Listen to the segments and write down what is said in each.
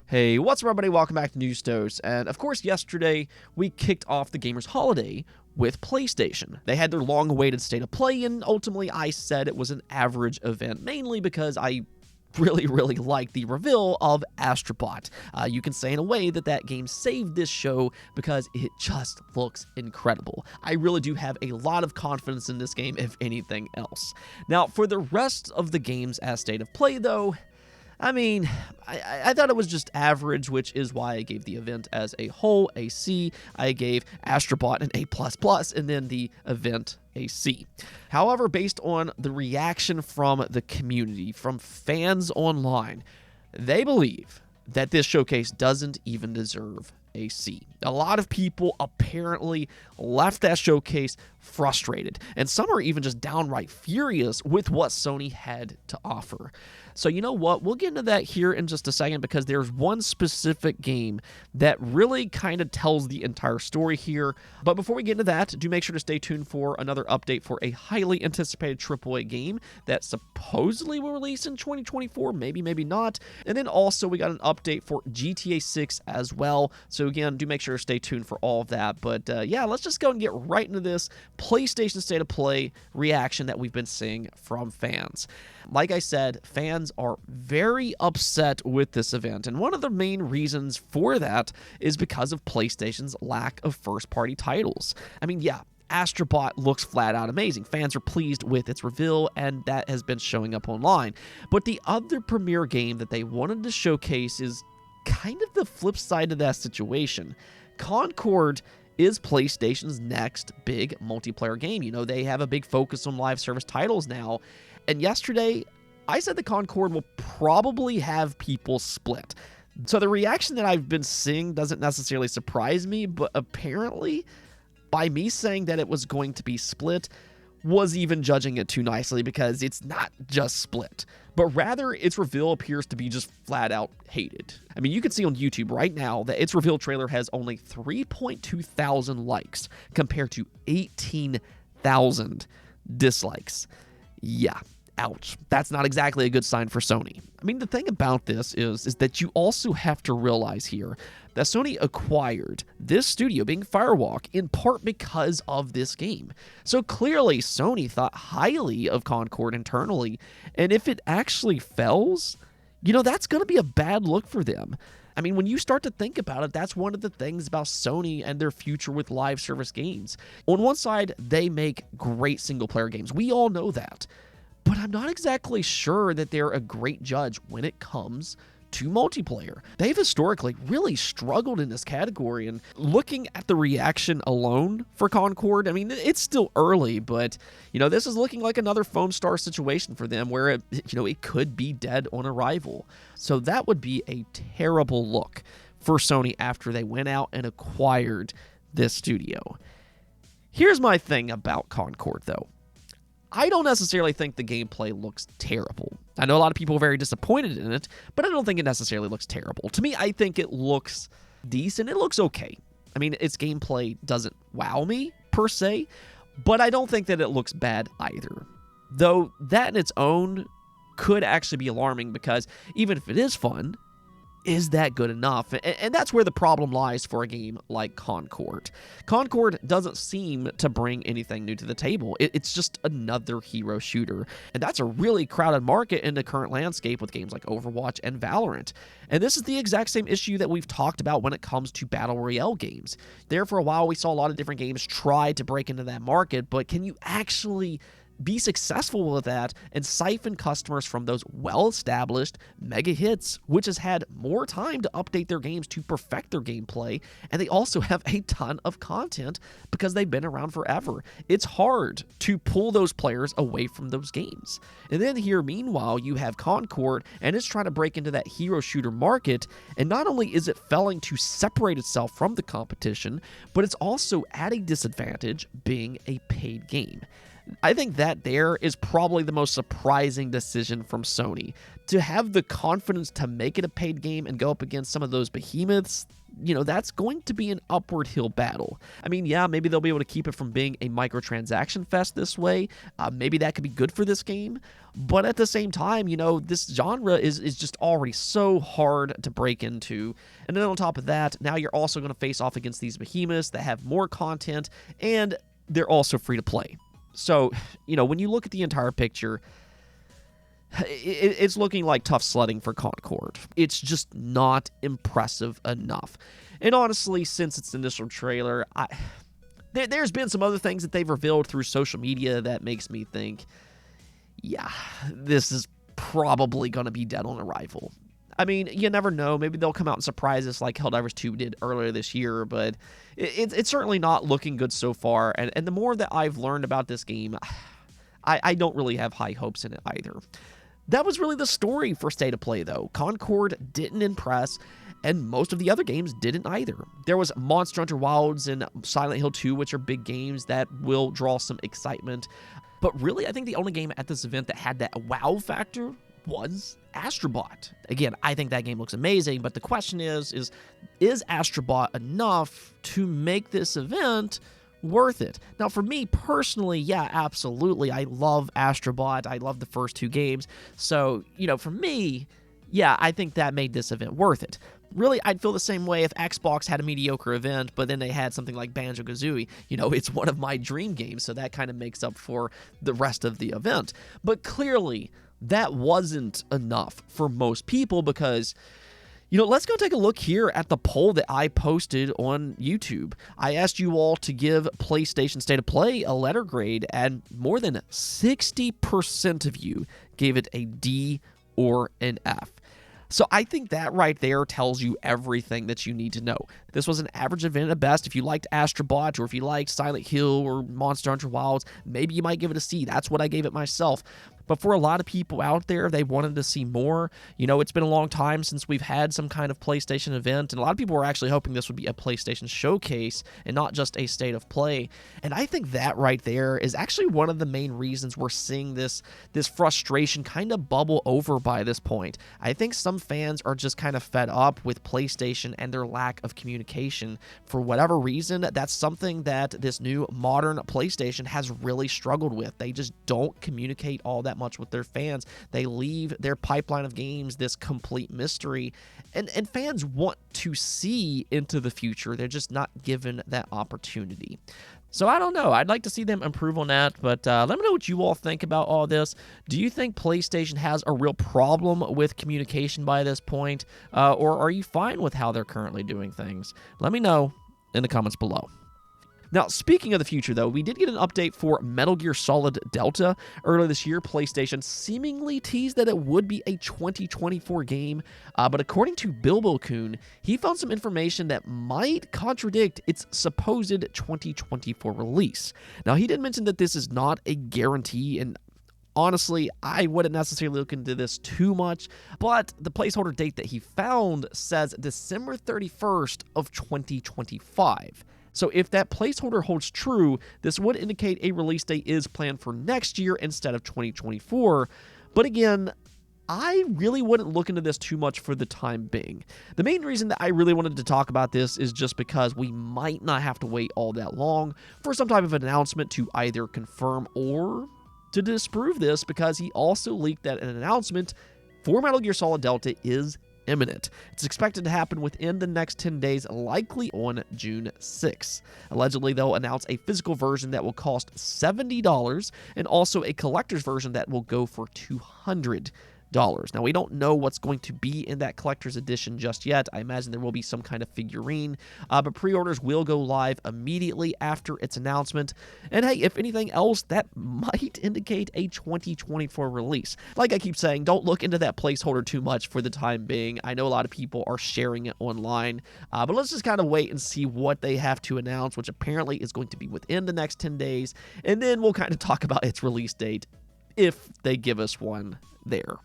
Hey, what's up everybody? Welcome back to News Dose. And of course, yesterday we kicked off the Gamers Holiday with PlayStation. They had their long-awaited State of Play, and ultimately I said it was an average event, mainly because I really like the reveal of Astrobot. You can say in a way that game saved this show because it just looks incredible. I really do have a lot of confidence in this game, if anything else. Now, for the rest of the games as State of Play, though, I mean, I thought it was just average, which is why I gave the event as a whole a C. I gave Astrobot an A++, and then the event a C. However, based on the reaction from the community, from fans online, they believe that this showcase doesn't even deserve a C. A lot of people apparently left that showcase frustrated, and some are even just downright furious with what Sony had to offer. So you know what? We'll get into that here in just a second, because there's one specific game that really kind of tells the entire story here. But before we get into that, do make sure to stay tuned for another update for a highly anticipated AAA game that supposedly will release in 2024, maybe not. And then also we got an update for GTA6 as well. So again, do make sure to stay tuned for all of that. But yeah, let's just go and get right into this PlayStation State of Play reaction that we've been seeing from fans. Like I said, fans are very upset with this event, and one of the main reasons for that is because of PlayStation's lack of first-party titles. I mean, yeah, Astrobot looks flat out amazing. Fans are pleased with its reveal, and that has been showing up online. But the other premier game that they wanted to showcase is kind of the flip side of that situation. Concord is PlayStation's next big multiplayer game. You know, they have a big focus on live service titles now. And yesterday, I said the Concord will probably have people split. So the reaction that I've been seeing doesn't necessarily surprise me, but apparently, by me saying that it was going to be split, was even judging it too nicely, because it's not just split, but rather its reveal appears to be just flat out hated. I mean, you can see on YouTube right now that its reveal trailer has only 3.2 thousand likes compared to 18,000 dislikes. Yeah, ouch. That's not exactly a good sign for Sony. I mean, the thing about this is that you also have to realize here that Sony acquired this studio, being Firewalk, in part because of this game. So clearly, Sony thought highly of Concord internally, and if it actually fails, you know, that's going to be a bad look for them. I mean, when you start to think about it, that's one of the things about Sony and their future with live service games. On one side, they make great single-player games. We all know that. But I'm not exactly sure that they're a great judge when it comes to multiplayer. They've historically really struggled in this category, and looking at the reaction alone for Concord, I mean, it's still early, but, you know, this is looking like another Foam Star situation for them where, it could be dead on arrival. So that would be a terrible look for Sony after they went out and acquired this studio. Here's my thing about Concord, though. I don't necessarily think the gameplay looks terrible. I know a lot of people are very disappointed in it, but I don't think it necessarily looks terrible. To me, I think it looks decent. It looks okay. I mean, its gameplay doesn't wow me, per se, but I don't think that it looks bad either. Though that in its own could actually be alarming, because even if it is fun, is that good enough? And that's where the problem lies for a game like Concord. Concord doesn't seem to bring anything new to the table. It's just another hero shooter. And that's a really crowded market in the current landscape with games like Overwatch and Valorant. And this is the exact same issue that we've talked about when it comes to Battle Royale games. There for a while, we saw a lot of different games try to break into that market, but can you actually be successful with that and siphon customers from those well-established mega hits, which has had more time to update their games to perfect their gameplay, and they also have a ton of content because they've been around forever. It's hard to pull those players away from those games. And then here, meanwhile, you have Concord, and it's trying to break into that hero shooter market, and not only is it failing to separate itself from the competition, but it's also at a disadvantage being a paid game. I think that there is probably the most surprising decision from Sony. To have the confidence to make it a paid game and go up against some of those behemoths, that's going to be an upward hill battle. I mean, yeah, maybe they'll be able to keep it from being a microtransaction fest this way. Maybe that could be good for this game. But at the same time, this genre is just already so hard to break into. And then on top of that, now you're also going to face off against these behemoths that have more content, and they're also free to play. So, when you look at the entire picture, it's looking like tough sledding for Concord. It's just not impressive enough. And honestly, since its initial trailer, there's been some other things that they've revealed through social media that makes me think, yeah, this is probably going to be dead on arrival. I mean, you never know. Maybe they'll come out and surprise us like Helldivers 2 did earlier this year, but it's certainly not looking good so far. And the more that I've learned about this game, I don't really have high hopes in it either. That was really the story for State of Play, though. Concord didn't impress, and most of the other games didn't either. There was Monster Hunter Wilds and Silent Hill 2, which are big games that will draw some excitement. But really, I think the only game at this event that had that wow factor was Astrobot. Again, I think that game looks amazing, but the question is Astrobot enough to make this event worth it? Now, for me personally, yeah, absolutely. I love Astrobot. I love the first two games. So, for me, yeah, I think that made this event worth it. Really, I'd feel the same way if Xbox had a mediocre event, but then they had something like Banjo-Kazooie. It's one of my dream games, so that kind of makes up for the rest of the event. But clearly, that wasn't enough for most people because, let's go take a look here at the poll that I posted on YouTube. I asked you all to give PlayStation State of Play a letter grade, and more than 60% of you gave it a D or an F. So I think that right there tells you everything that you need to know. This was an average event at best. If you liked Astrobot or if you liked Silent Hill or Monster Hunter Wilds, maybe you might give it a C. That's what I gave it myself. But for a lot of people out there, they wanted to see more. It's been a long time since we've had some kind of PlayStation event, and a lot of people were actually hoping this would be a PlayStation showcase and not just a State of Play. And I think that right there is actually one of the main reasons we're seeing this frustration kind of bubble over by this point. I think some fans are just kind of fed up with PlayStation and their lack of communication. For whatever reason, that's something that this new modern PlayStation has really struggled with. They just don't communicate all that much with their fans. They leave their pipeline of games this complete mystery, and fans want to see into the future. They're just not given that opportunity. So I don't know. I'd like to see them improve on that, but let me know what you all think about all this. Do you think PlayStation has a real problem with communication by this point, or are you fine with how they're currently doing things? Let me know in the comments below. Now, speaking of the future, though, we did get an update for Metal Gear Solid Delta. Earlier this year, PlayStation seemingly teased that it would be a 2024 game, but according to Bilbo Coon, he found some information that might contradict its supposed 2024 release. Now, he did mention that this is not a guarantee, and honestly, I wouldn't necessarily look into this too much, but the placeholder date that he found says December 31st of 2025. So if that placeholder holds true, this would indicate a release date is planned for next year instead of 2024. But again, I really wouldn't look into this too much for the time being. The main reason that I really wanted to talk about this is just because we might not have to wait all that long for some type of announcement to either confirm or to disprove this, because he also leaked that an announcement for Metal Gear Solid Delta is imminent. It's expected to happen within the next 10 days, likely on June 6th. Allegedly, they'll announce a physical version that will cost $70 and also a collector's version that will go for $200. Now, we don't know what's going to be in that collector's edition just yet. I imagine there will be some kind of figurine, but pre-orders will go live immediately after its announcement. And hey, if anything else, that might indicate a 2024 release. Like I keep saying, don't look into that placeholder too much for the time being. I know a lot of people are sharing it online, but let's just kind of wait and see what they have to announce, which apparently is going to be within the next 10 days, and then we'll kind of talk about its release date if they give us one there.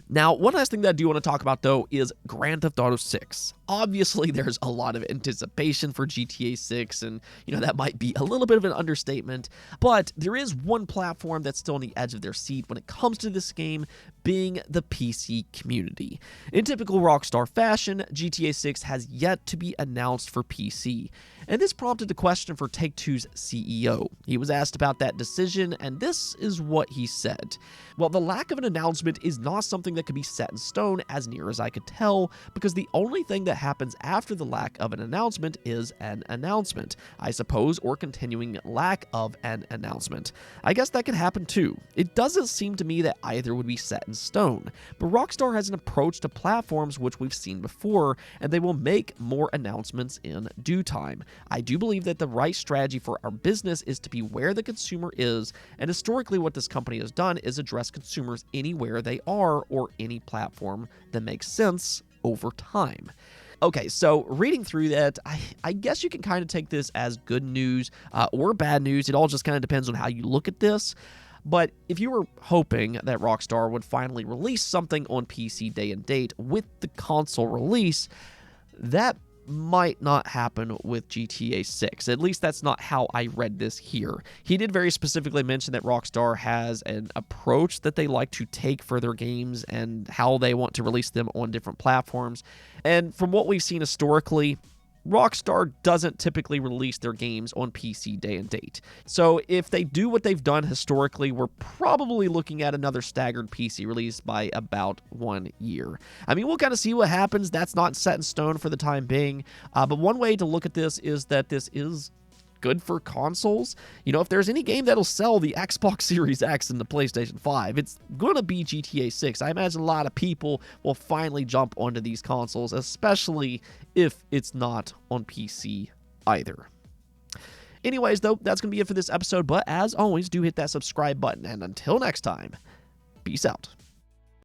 Now, one last thing that I do want to talk about, though, is Grand Theft Auto 6. Obviously, there's a lot of anticipation for GTA 6, and, that might be a little bit of an understatement, but there is one platform that's still on the edge of their seat when it comes to this game, being the PC community. In typical Rockstar fashion, GTA 6 has yet to be announced for PC, and this prompted a question for Take-Two's CEO. He was asked about that decision, and this is what he said. Well, the lack of an announcement is not something that could be set in stone, as near as I could tell, because the only thing that happens after the lack of an announcement is an announcement, I suppose, or continuing lack of an announcement. I guess that could happen too. It doesn't seem to me that either would be set in stone, but Rockstar has an approach to platforms which we've seen before, and they will make more announcements in due time. I do believe that the right strategy for our business is to be where the consumer is, and historically what this company has done is address consumers anywhere they are or any platform that makes sense over time. Okay, so reading through that, I guess you can kind of take this as good news or bad news. It all just kind of depends on how you look at this. But if you were hoping that Rockstar would finally release something on PC day and date with the console release, that might not happen with GTA 6. At least that's not how I read this here. He did very specifically mention that Rockstar has an approach that they like to take for their games and how they want to release them on different platforms. And from what we've seen historically, Rockstar doesn't typically release their games on PC day and date. So if they do what they've done historically, we're probably looking at another staggered PC release by about 1 year. I mean, we'll kind of see what happens. That's not set in stone for the time being. But one way to look at this is that this is good for consoles. If there's any game that'll sell the Xbox Series X and the PlayStation 5, it's gonna be GTA 6. I imagine a lot of people will finally jump onto these consoles, especially if it's not on PC either. Anyways, though, that's gonna be it for this episode, but as always, do hit that subscribe button, and until next time, peace out.